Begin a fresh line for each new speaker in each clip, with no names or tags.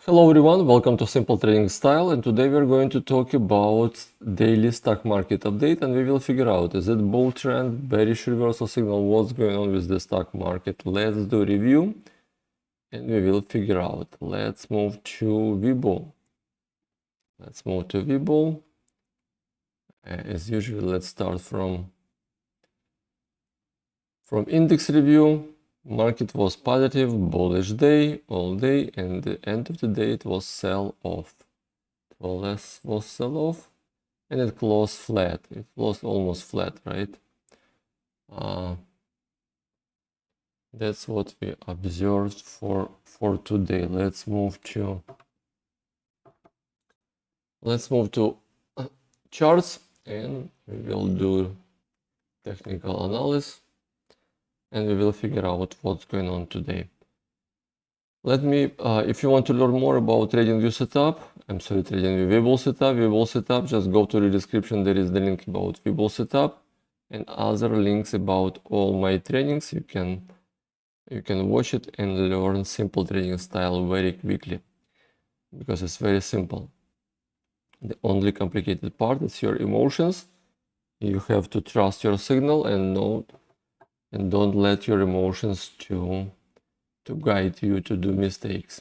Hello everyone, welcome to Simple Trading Style, and today we're going to talk about daily stock market update, and we will figure out, is it bull trend, bearish reversal signal, what's going on with the stock market. Let's do a review and we will figure out. Let's move to Webull. As usual, let's start from index review. Market was positive, bullish day, all day, and the end of the day it was sell-off. Was sell-off, and it closed flat. It closed almost flat, right? That's what we observed for today. Let's move to charts, and we will do technical analysis, and we will figure out what's going on today. Let me, if you want to learn more about TradingView setup, TradingView Webull setup, just go to the description. There is the link about Webull setup and other links about all my trainings. You can watch it and learn simple trading style very quickly, because it's very simple. The only complicated part is your emotions. You have to trust your signal and don't let your emotions to guide you to do mistakes.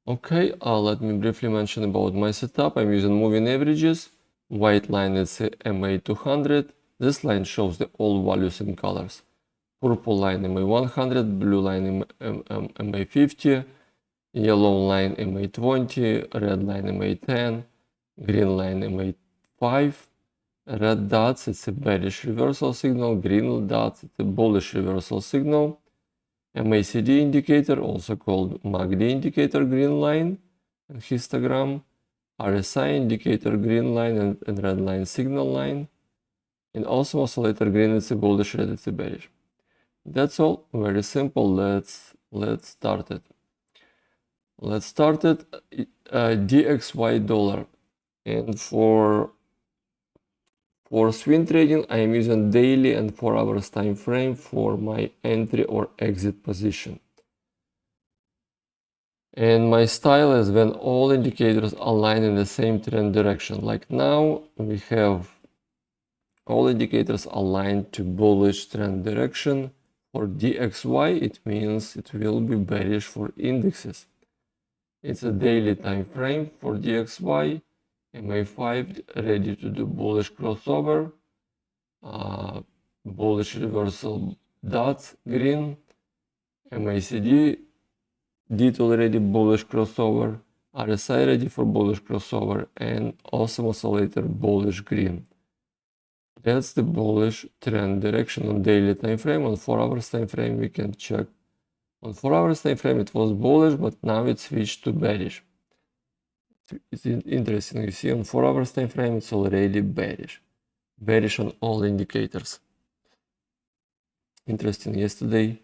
Okay, let me briefly mention about my setup. I'm using moving averages. White line is MA200. This line shows the all values in colors. Purple line MA100, blue line MA50, yellow line MA20, red line MA10, green line MA5. Red dots, it's a bearish reversal signal. Green dots, it's a bullish reversal signal. MACD indicator, also called MACD indicator, green line and histogram. RSI indicator, green line and red line, signal line. And also oscillator, green it's a bullish, red it's a bearish. That's all, very simple. Let's start it. DXY dollar, and for swing trading, I am using daily and 4 hours time frame for my entry or exit position. And my style is when all indicators align in the same trend direction. Like now, we have all indicators aligned to bullish trend direction. For DXY, it means it will be bearish for indexes. It's a daily time frame for DXY. MA5 ready to do bullish crossover, bullish reversal dots, green. MACD did already bullish crossover, RSI ready for bullish crossover, and awesome oscillator bullish green. That's the bullish trend direction on daily time frame. On 4 hours time frame, we can check. On 4 hours time frame, it was bullish, but now it switched to bearish. It's interesting. You see, on 4 hours time frame, it's already bearish on all indicators. Interesting. Yesterday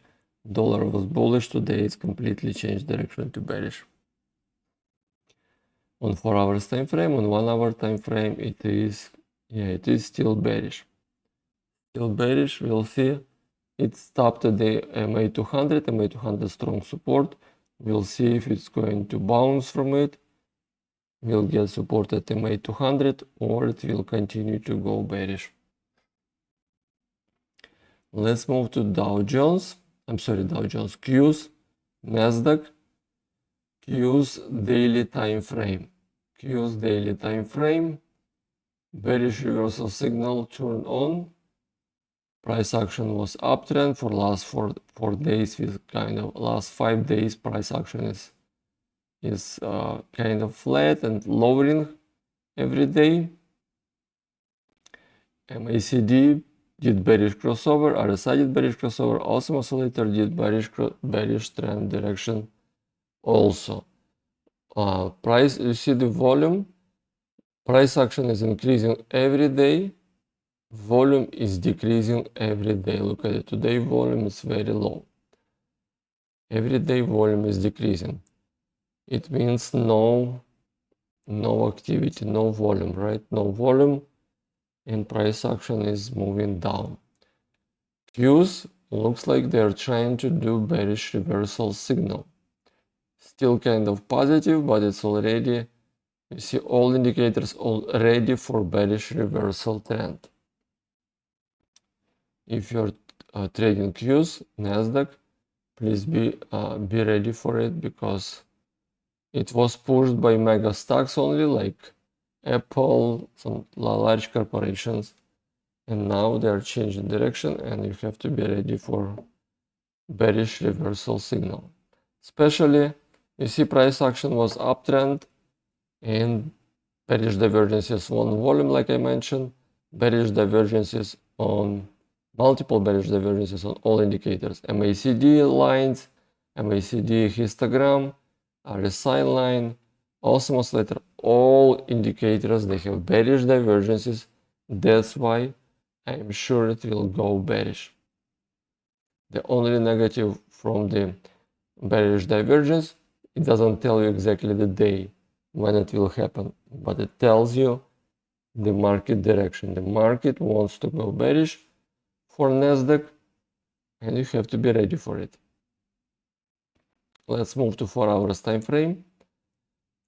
dollar was bullish, today it's completely changed direction to bearish. On 4 hours time frame, on 1 hour time frame, it is still bearish. We'll see. It stopped at the MA200 strong support. We'll see if it's going to bounce from it. Will get support at MA200, or it will continue to go bearish. Let's move to Dow Jones, Qs, Nasdaq, Qs daily time frame. Bearish reversal signal turned on. Price action was uptrend for last four days, with last 5 days price action is kind of flat and lowering every day. MACD did bearish crossover, RSI did bearish crossover, awesome oscillator did bearish trend direction also. Price, you see the volume, price action is increasing every day, volume is decreasing every day. Look at it, today volume is very low. Every day volume is decreasing. It means no activity, no volume, right? No volume, and price action is moving down. Qs looks like they're trying to do bearish reversal signal. still kind of positive, but it's already, you see all indicators already for bearish reversal trend. If you're trading Qs, Nasdaq, please be ready for it, because it was pushed by mega stocks only, like Apple, some large corporations, and now they're changing direction, and you have to be ready for bearish reversal signal. Especially, you see price action was uptrend, and bearish divergences on volume, like I mentioned, bearish divergences on multiple bearish divergences on all indicators, MACD lines, MACD histogram, RSI line, also oscillator, all indicators, they have bearish divergences. That's why I'm sure it will go bearish. The only negative from the bearish divergence, it doesn't tell you exactly the day when it will happen, but it tells you the market direction. The market wants to go bearish for Nasdaq, and you have to be ready for it. Let's move to 4 hours time frame.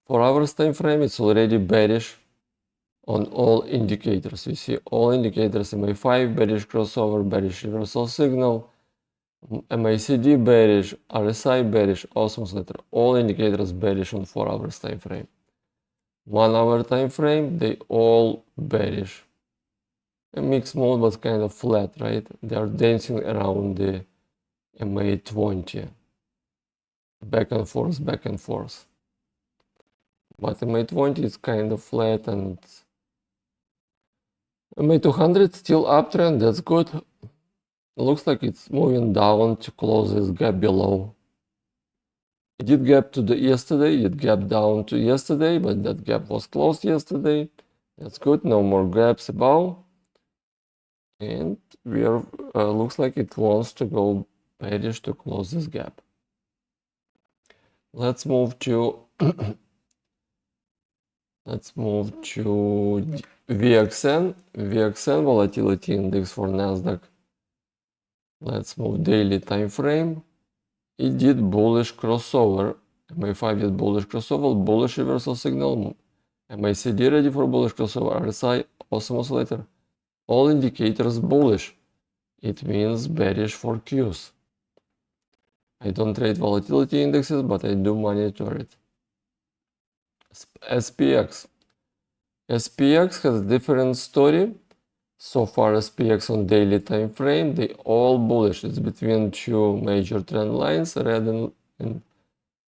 4 hours time frame, it's already bearish on all indicators. You see all indicators, MA5 bearish crossover, bearish reversal signal, MACD bearish, RSI bearish, awesome letter, all indicators bearish on 4 hours time frame. 1 hour time frame, they all bearish. A mixed mode, but kind of flat, right? They are dancing around the MA20, back and forth, back and forth. But MA20 is kind of flat, and MA200 still uptrend. That's good. It looks like it's moving down to close this gap below. It did gap to the yesterday, it gapped down to yesterday, but that gap was closed yesterday. That's good, no more gaps above. And we are, looks like it wants to go bearish to close this gap. Let's move to VXN volatility index for Nasdaq. Let's move daily time frame. It did bullish crossover. MA5 did bullish crossover, bullish reversal signal. MACD ready for bullish crossover. RSI awesome oscillator. All indicators bullish. It means bearish for Qs. I don't trade volatility indexes, but I do monitor it. SPX. SPX has a different story. So far, SPX on daily time frame, they all bullish. It's between two major trend lines, red and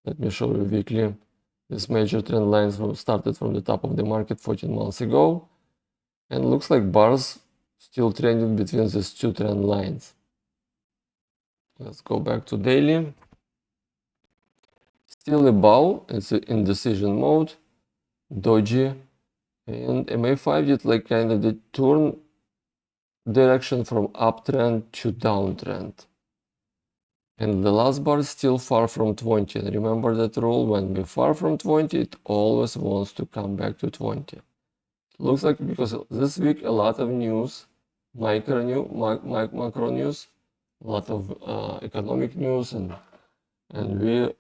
let me show you weekly. This major trend lines started from the top of the market 14 months ago, and looks like bars still trending between these two trend lines. Let's go back to daily. Still above, it's in decision mode, doji, and MA5 did like kind of the turn direction from uptrend to downtrend. And the last bar is still far from 20. And remember that rule, when we're far from 20, it always wants to come back to 20. It looks like, because this week a lot of news, macro news, a lot of economic news, and we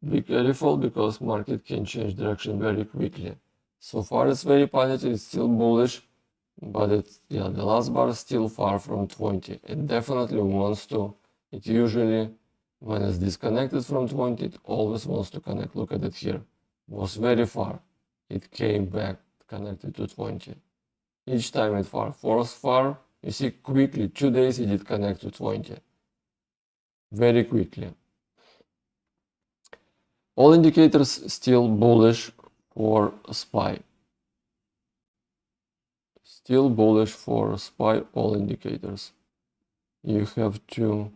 be careful, because market can change direction very quickly. So far it's very positive, it's still bullish, but it's, yeah, the last bar is still far from 20. It definitely wants to, it usually, when it's disconnected from 20, it always wants to connect. Look at it here. It was very far. It came back, connected to 20. Each time it was far, you see quickly, 2 days it did connect to 20. Very quickly. All indicators still bullish for SPY. Still bullish for SPY, all indicators. You have to,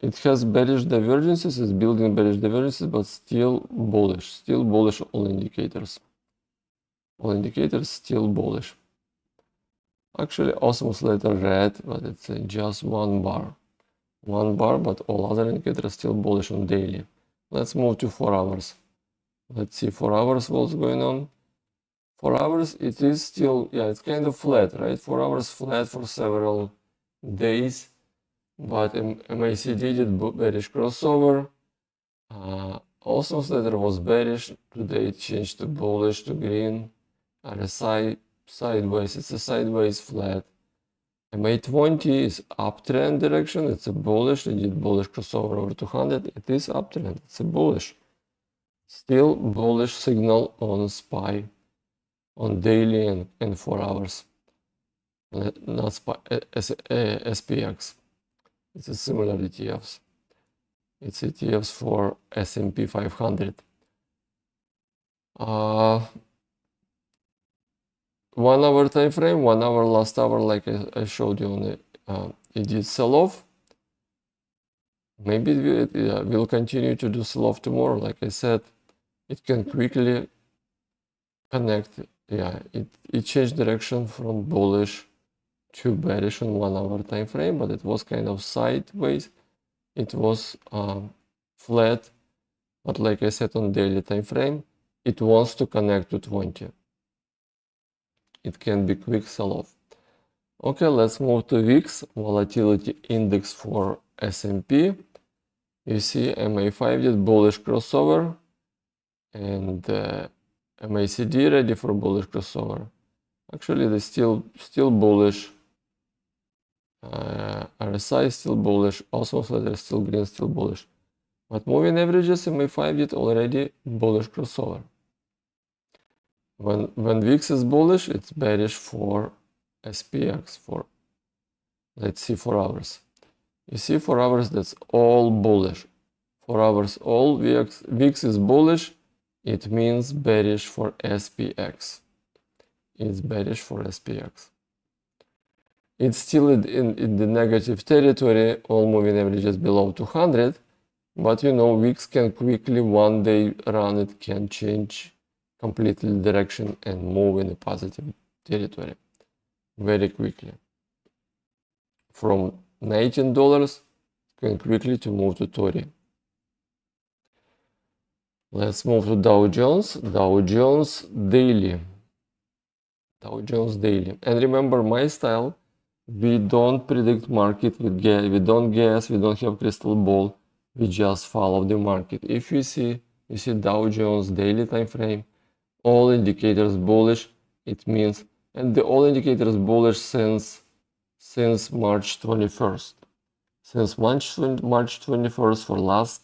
it has bearish divergences, it's building bearish divergences, but still bullish all indicators. All indicators still bullish. Actually, awesome oscillator red, but it's just one bar. One bar, but all other indicators still bullish on daily. Let's move to 4 hours. Let's see 4 hours what's going on. 4 hours, it is still, yeah, it's kind of flat, right? 4 hours flat for several days, but MACD did bearish crossover, Also Slater was bearish, today it changed to bullish to green. RSI sideways, it's a sideways flat. MA20 is uptrend direction, it's a bullish, it did bullish crossover over 200, it is uptrend, it's a bullish. Still bullish signal on SPY, on daily and 4 hours. Not SPY, SPX. It's a similar ETFs. It's ETFs for S&P 500. 1 hour time frame, 1 hour last hour, like I showed you on the, it did sell off. Maybe it will continue to do sell off tomorrow. Like I said, it can quickly connect. Yeah, it changed direction from bullish to bearish on 1 hour time frame, but it was kind of sideways. It was flat, but like I said on daily time frame, it wants to connect to 20. It can be quick sell-off. Okay, let's move to VIX, volatility index for S&P. You see MA5 did bullish crossover and MACD ready for bullish crossover. Actually, they're still bullish. RSI is still bullish. Also, Slater still green, still bullish. But moving averages, MA5 did already bullish crossover. When VIX is bullish, it's bearish for SPX for, let's see, 4 hours. You see 4 hours, that's all bullish. 4 hours all VIX is bullish, it means bearish for SPX. It's bearish for SPX. It's still in the negative territory, all moving averages below 200, but you know, VIX can quickly, one day run, it can change completely direction and move in a positive territory very quickly. From $19 can quickly to move to 30. Let's move to Dow Jones. Dow Jones daily. Dow Jones daily. And remember my style, we don't predict market, we don't guess, we don't have crystal ball, we just follow the market. If you see Dow Jones daily time frame, all indicators bullish, it means, and the all indicators bullish since March 21st. Since March 21st for last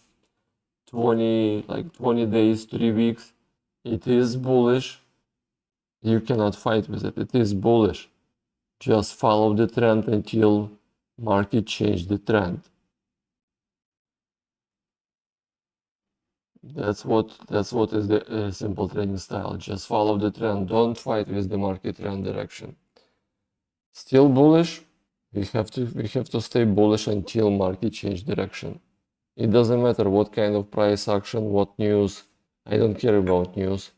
20 days, 3 weeks, it is bullish. You cannot fight with it. It is bullish. Just follow the trend until market change the trend. That's what is the simple trading style. Just follow the trend. Don't fight with the market trend direction. Still bullish. We have to stay bullish until market change direction. It doesn't matter what kind of price action, what news. I don't care about news.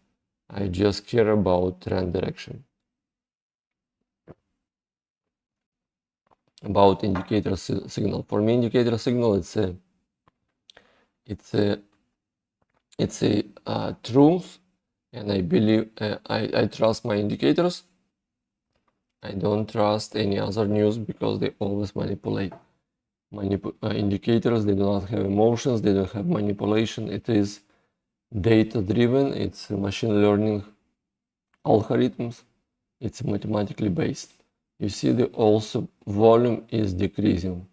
I just care about trend direction. About indicator signal. For me, indicator signal, it's a truth, and I believe I trust my indicators. I don't trust any other news because they always manipulate. Indicators, they do not have emotions, they don't have manipulation. It is data driven, it's machine learning algorithms, it's mathematically based. You see the also volume is decreasing.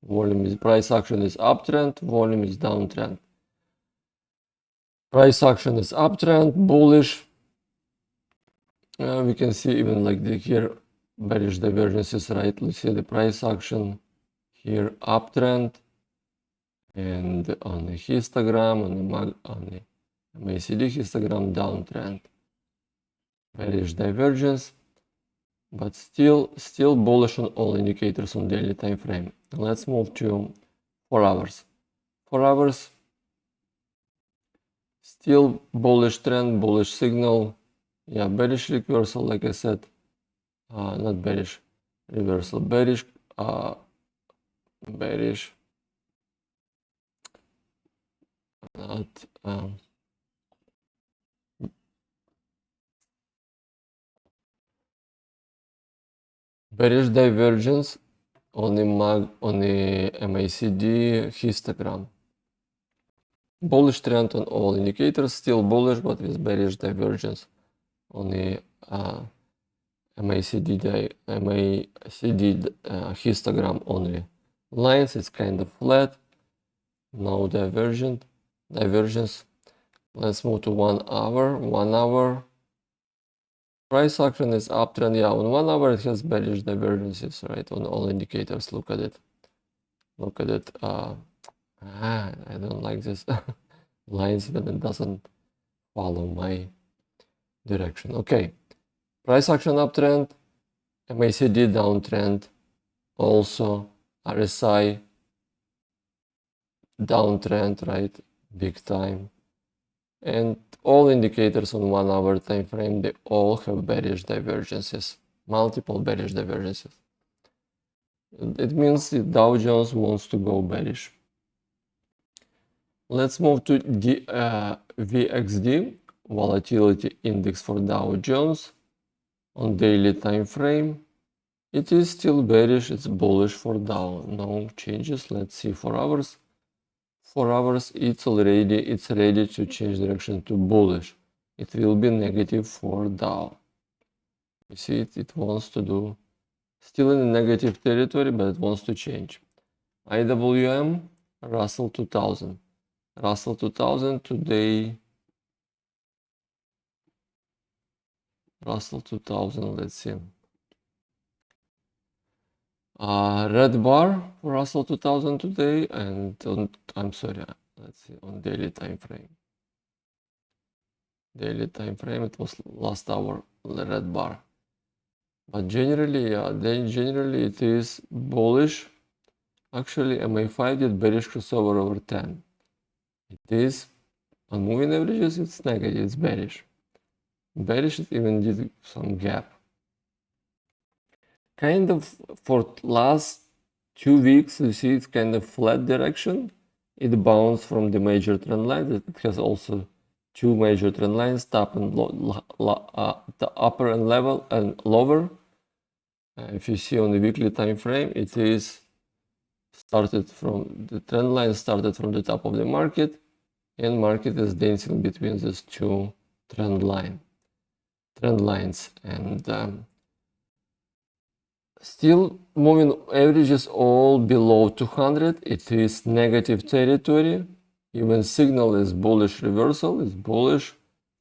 Volume is, price action is uptrend, volume is downtrend. Price action is uptrend, bullish. We can see even like here bearish divergences, right? Let's see the price action here uptrend, and on the histogram, on the MACD histogram downtrend. Bearish divergence, but still bullish on all indicators on daily time frame. Let's move to 4 hours. 4 hours, still bullish trend, bullish signal. Yeah, bearish reversal, like I said. Not bearish, reversal, bearish, bearish, not, bearish divergence on the MACD histogram. Bullish trend on all indicators, still bullish, but with bearish divergence on the MACD histogram only lines. It's kind of flat, no divergence. Let's move to 1 hour. 1 hour price action is uptrend. Yeah, on 1 hour it has bearish divergences, right? On all indicators. Look at it. Look at it. I don't like this lines when it doesn't follow my direction. Okay, price action uptrend, MACD downtrend, also RSI downtrend, right? Big time. And all indicators on 1 hour time frame, they all have bearish divergences, multiple bearish divergences. It means the Dow Jones wants to go bearish. Let's move to the VXD, volatility index for Dow Jones on daily time frame. It is still bearish, it's bullish for Dow, no changes. Let's see 4 hours. 4 hours, it's ready to change direction to bullish. It will be negative for Dow. You see it wants to do, still in the negative territory, but it wants to change. IWM, Russell 2000. Russell 2000 today, Russell 2000, let's see. Red bar for Russell 2000 today, and let's see, on daily time frame. Daily time frame, it was last hour, red bar. But generally, generally it is bullish. Actually, MA5 did bearish crossover over 10. It is, on moving averages, it's negative, it's bearish. Bearish, it even did some gap. Kind of for last 2 weeks, you see it's kind of flat direction. It bounced from the major trend line. It has also 2 major trend lines, top and the upper and level and lower. If you see on the weekly time frame, it is started from the trend line, started from the top of the market, and market is dancing between these 2 trend lines, and still moving averages all below 200. It is negative territory. Even signal is bullish reversal, is bullish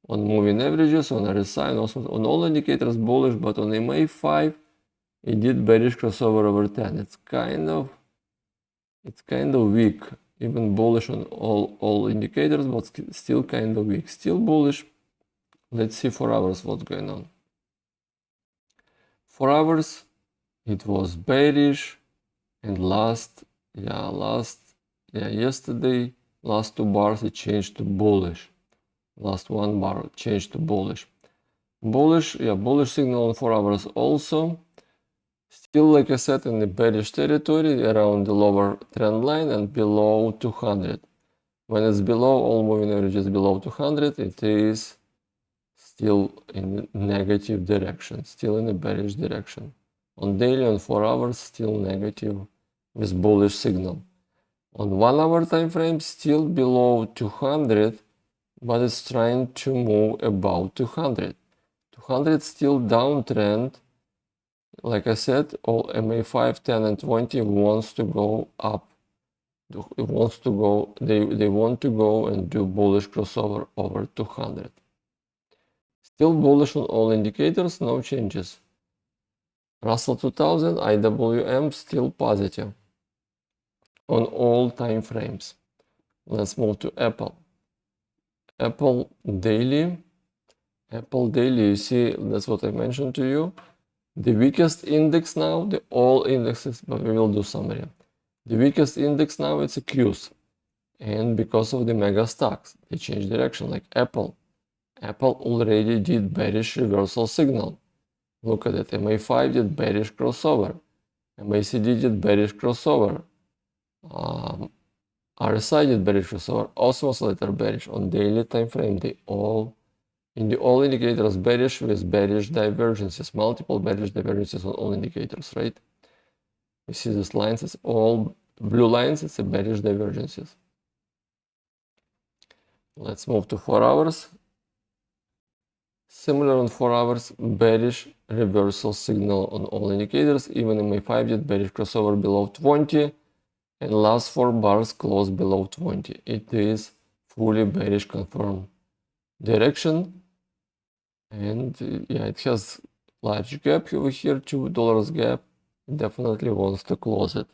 on moving averages, on RSI, and also on all indicators bullish, but on MA5 it did bearish crossover over 10. It's kind of weak, even bullish on all indicators, but still kind of weak, still bullish. Let's see 4 hours what's going on. 4 hours, it was bearish, and yesterday, last 2 bars it changed to bullish. Last 1 bar changed to bullish. Bullish signal on 4 hours also. Still, like I said, in the bearish territory around the lower trend line and below 200. When it's below, all moving averages below 200, it is still in negative direction, still in a bearish direction. On daily, on 4 hours, still negative with bullish signal. On 1 hour time frame, still below 200, but it's trying to move about 200. 200 still downtrend. Like I said, all MA5, 10, and 20 wants to go up. It wants to go, they want to go and do bullish crossover over 200. Still bullish on all indicators, no changes. Russell 2000, IWM still positive on all time frames. Let's move to Apple. Apple daily, you see, that's what I mentioned to you. The weakest index now, all indexes, but we will do summary. The weakest index now, it's a Qs. And because of the mega stocks, they change direction, like Apple. Apple already did bearish reversal signal. Look at it, MA5 did bearish crossover. MACD did bearish crossover. RSI did bearish crossover. Osmos later bearish. On daily time frame, all indicators bearish with bearish divergences, multiple bearish divergences on all indicators, right? You see these lines, it's all blue lines, it's a bearish divergences. Let's move to 4 hours. Similar on 4 hours, bearish reversal signal on all indicators. Even MA5 did bearish crossover below 20, and last 4 bars closed below 20. It is fully bearish confirmed direction, and yeah, it has large gap over here, $2 gap. It definitely wants to close it.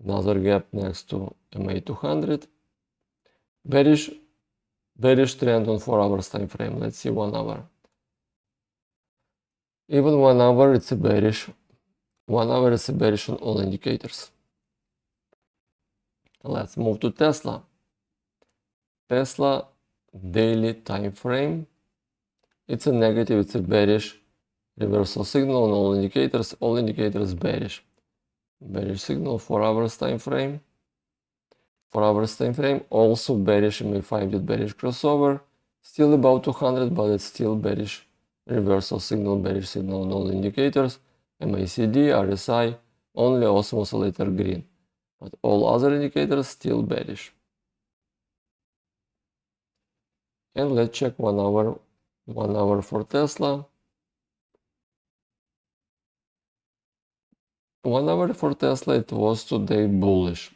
Another gap next to MA200. Bearish trend on 4 hours time frame. Let's see 1 hour. Even 1 hour it's a bearish. 1 hour is a bearish on all indicators. Let's move to Tesla. Tesla daily time frame. It's a negative, it's a bearish reversal signal on all indicators bearish. Bearish signal 4 hours time frame. 4 hours time frame, also bearish. MA5 did bearish crossover, still about 200, but it's still bearish reversal signal, bearish signal on all indicators. MACD, RSI, only awesome oscillator green, but all other indicators still bearish. And let's check 1 hour. 1 hour for Tesla. 1 hour for Tesla, it was today bullish.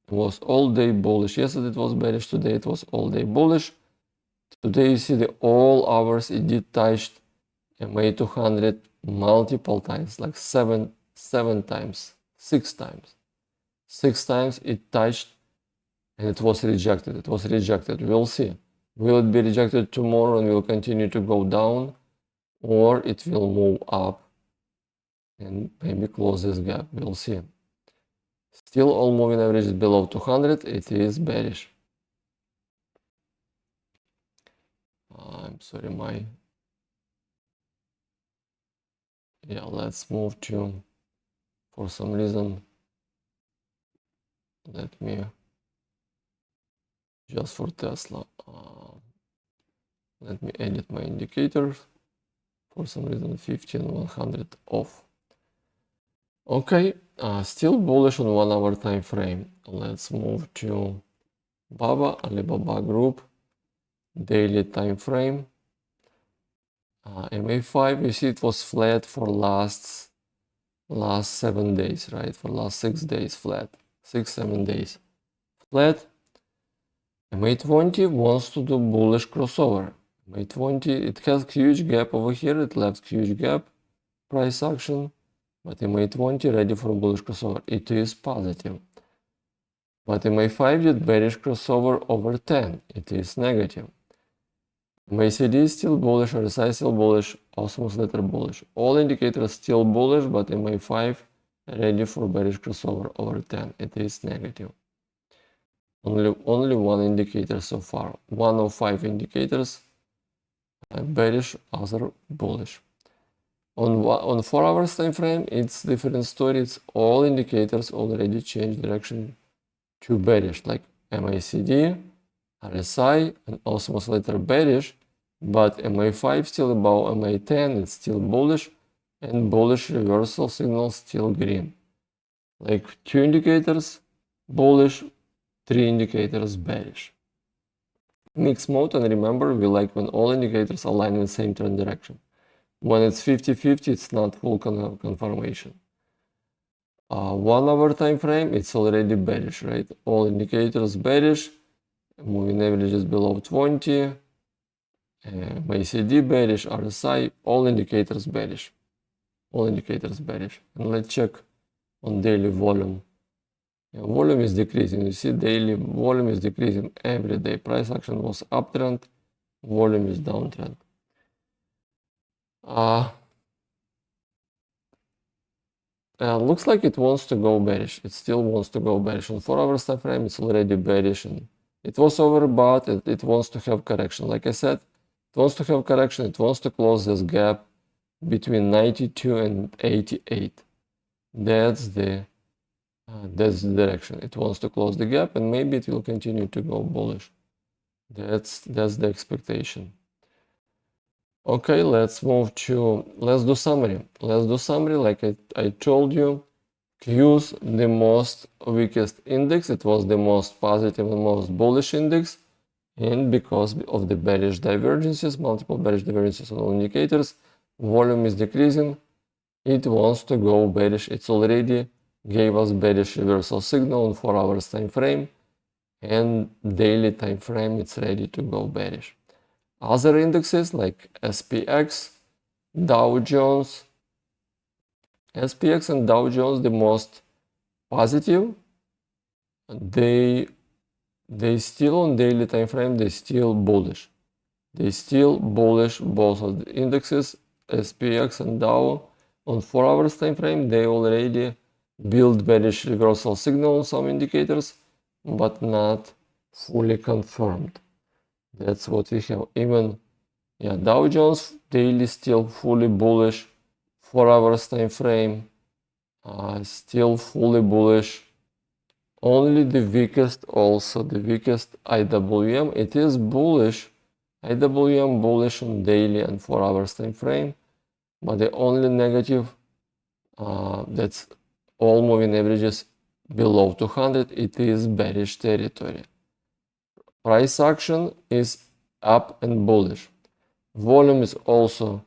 It was all day bullish. Yesterday it was bearish, today it was all day bullish. Today you see the all hours it did touch MA200 multiple times, like seven times, 6 times. 6 times it touched and it was rejected. It was rejected. We'll see. Will it be rejected tomorrow and will continue to go down, or it will move up and maybe close this gap? We'll see. Still all moving averages below 200. It is bearish. I'm sorry, yeah, let's move to, for some reason, let me, just for Tesla, let me edit my indicators. For some reason 15-100 off. Okay, still bullish on 1 hour time frame. Let's move to BABA, Alibaba Group, daily time frame. MA5, you see it was flat for last 7 days, right? For last 6 days flat, 6-7 days flat. MA20 wants to do bullish crossover. MA20, it has huge gap over here. It left huge gap, price action, but MA20 ready for bullish crossover. It is positive. But MA5 did bearish crossover over 10. It is negative. MACD is still bullish, RSI still bullish, awesome oscillator bullish. All indicators still bullish, but MA5 ready for bearish crossover over 10. It is negative. Only one indicator so far. 1 of 5 indicators bearish, other bullish. On 4 hours time frame, it's different story. It's all indicators already changed direction to bearish, like MACD, RSI, and also oscillator bearish, but MA5 still above MA10, it's still bullish, and bullish reversal signal still green. Like 2 indicators bullish, 3 indicators bearish. Mixed mode, and remember, we like when all indicators align in the same trend direction. When it's 50-50, it's not full confirmation. 1 hour time frame, it's already bearish, right? All indicators bearish, moving averages below 20, MACD bearish, RSI, all indicators bearish. All indicators bearish. And let's check on daily volume. Volume is decreasing. You see, daily volume is decreasing every day. Price action was uptrend, volume is downtrend. Looks like it wants to go bearish. It still wants to go bearish. On 4 hours time frame, it's already bearish, and it was overbought. It wants to have correction. Like I said, it wants to have correction. It wants to close this gap between 92 and 88. That's the direction. It wants to close the gap, and maybe it will continue to go bullish. That's the expectation. Okay, let's do summary. Let's do summary. Like I told you, Q's the most weakest index. It was the most positive and most bullish index. And because of the bearish divergences, multiple bearish divergences on all indicators, volume is decreasing. It wants to go bearish. It's already gave us bearish reversal signal on 4 hours time frame, and daily time frame it's ready to go bearish. Other indexes like SPX, Dow Jones, SPX and Dow Jones, the most positive, they still on daily time frame, they still bullish. They still bullish both of the indexes, SPX and Dow. On 4 hours time frame, they already build bearish reversal signal on some indicators, but not fully confirmed. That's what we have. Even Dow Jones daily still fully bullish. 4 hours time frame, still fully bullish. Only the weakest, also the weakest IWM, it is bullish. IWM bullish on daily and 4 hours time frame, but the only negative, that's all moving averages below 200, it is bearish territory. Price action is up and bullish. Volume is also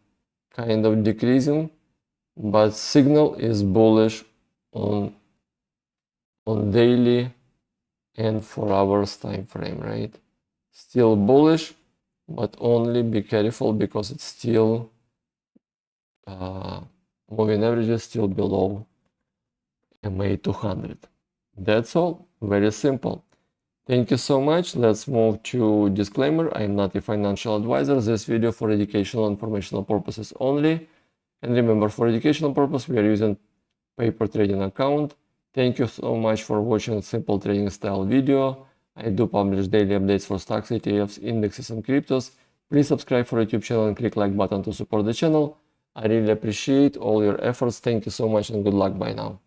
kind of decreasing, but signal is bullish on daily and 4 hours time frame, right? Still bullish, but only be careful because it's still moving average is still below MA 200. That's all. Very simple. Thank you so much. Let's move to disclaimer. I'm not a financial advisor. This video for educational and informational purposes only. And remember, for educational purpose, we are using paper trading account. Thank you so much for watching simple trading style video. I do publish daily updates for stocks, ETFs, indexes, and cryptos. Please subscribe for YouTube channel and click like button to support the channel. I really appreciate all your efforts. Thank you so much and good luck. Bye now.